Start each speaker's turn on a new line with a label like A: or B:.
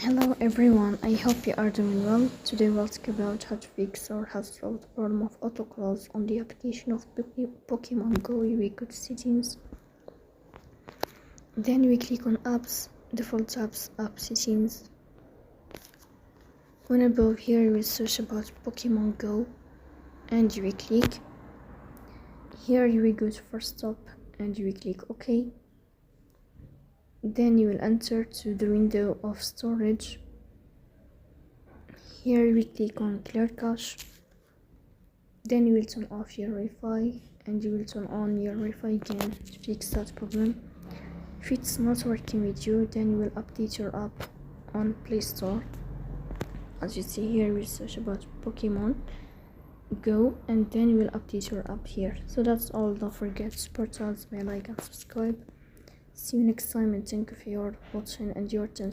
A: Hello everyone, I hope you are doing well. Today we'll talk about how to fix or how to solve the problem of autoclose on the application of Pokémon Go. We go to settings, then we click on apps, default apps, app settings. When above here we search about Pokémon Go and you will click. Here you will go to first stop and you will click OK. Then you will enter to the window of storage. Here you will click on clear cache. Then you will turn off your Wi-Fi and you will turn on your Wi-Fi again to fix that problem. If it's not working with you, then you will update your app on Play Store. As you see here, we search about Pokemon Go and then you will update your app here. So that's all. Don't forget to support us by like and subscribe. See you next time and thank you for your watching and your attention.